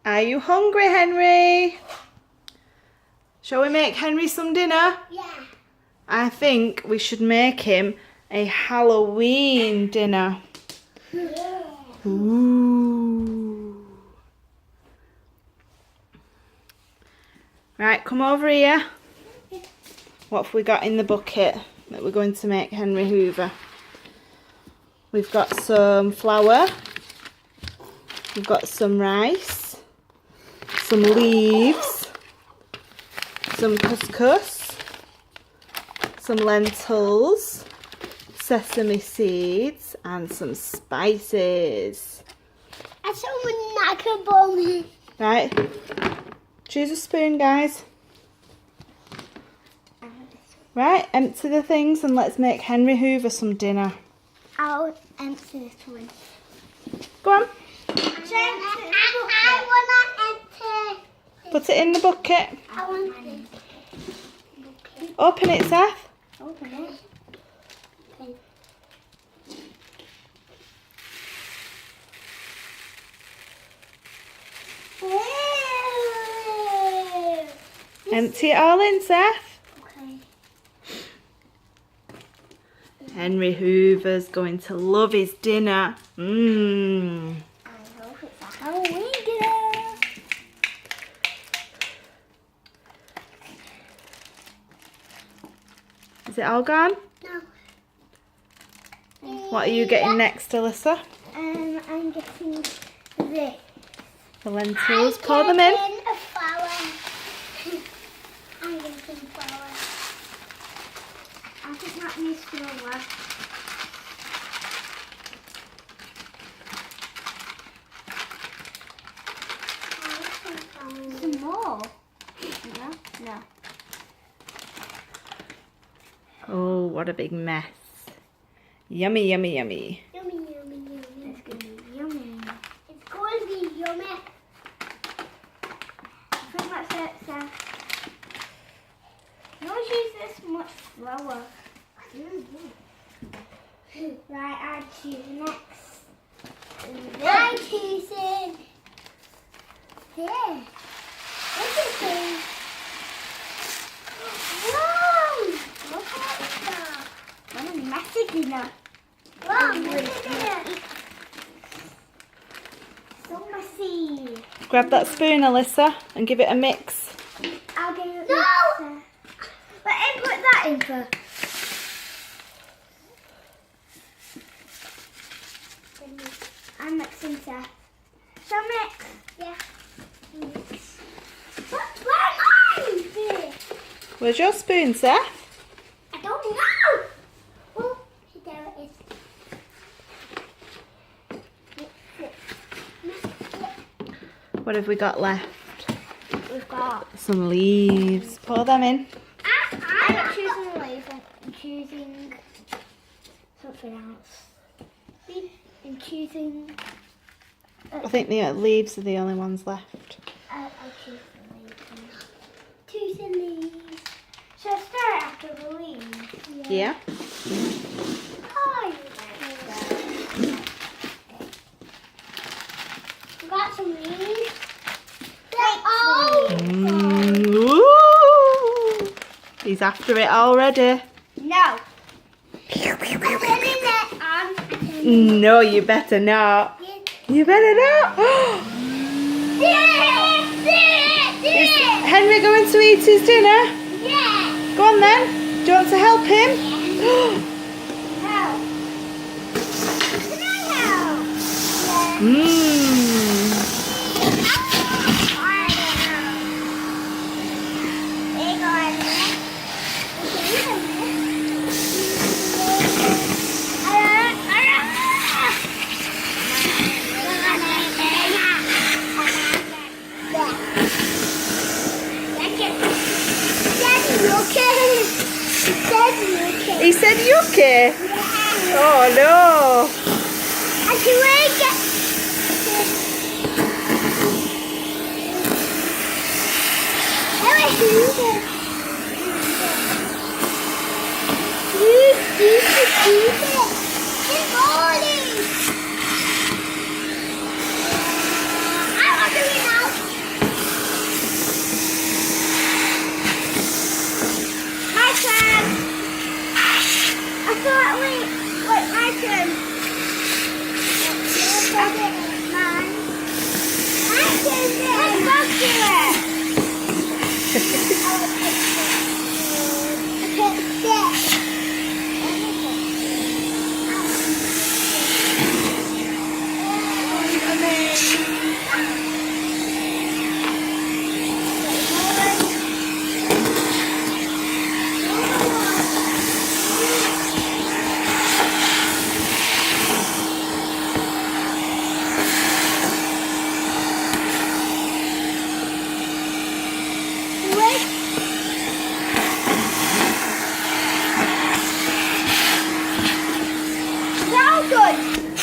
Are you hungry, Henry? Shall we make Henry some dinner? Yeah. I think we should make him a Halloween dinner. Yeah. Ooh. Right, come over here. What have we got in the bucket that we're going to make Henry Hoover? We've got some flour. We've got some rice. Some leaves. Some couscous. Some lentils. Sesame seeds. And some spices. I saw a macaroni. Right. Choose a spoon, guys. Right, empty the things and let's make Henry Hoover some dinner. I'll empty this one. Go on. I want to empty. Put it in the bucket. I want to. Open it, Seth. Open it. Empty it all in, Seth. Okay. Henry Hoover's going to love his dinner. Mmm. I hope it's a Halloween dinner. Is it all gone? No. What are you getting next, Alyssa? I'm getting this. The lentils. Pour them in. A flower. I'm getting flour. I think that needs to go work. Some more? No. Oh, what a big mess. Yummy, yummy, yummy. Yummy, yummy, yummy. It's going to be yummy. It's going to be yummy. I think that's it, Seth. You always use this much flour. Right, I choose next. I'm choosing here. This is the... Whoa! Look at that. What a messy dinner. Wow, messy dinner. So messy. Grab that spoon, Alyssa, and give it a mix. I'll give it a mix. Let him put that in first. I'm mixing, Seth. Shall I mix? Yeah. Mix. Where am I? Where's your spoon, Seth? I don't know. Oh, there it is. Mix it. What have we got left? We've got. Some leaves. Pour them in. I'm not choosing the leaves. I'm choosing something else. I'm choosing. I think the leaves are the only ones left. I'll choose the leaves. Choose the leaves. Should I start after the leaves? Yeah. Oh, you got some leaves. Ooh. He's after it already. No. No, you better not. You better not. Is Henry going to eat his dinner? Yeah. Go on then. Do you want to help him? Help. Can I help? Mmm. He said yucky. Oh no.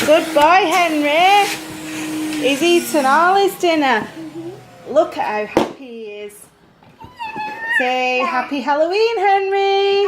Good boy, Henry. He's eaten all his dinner. Look at how happy he is. Say happy Halloween, Henry.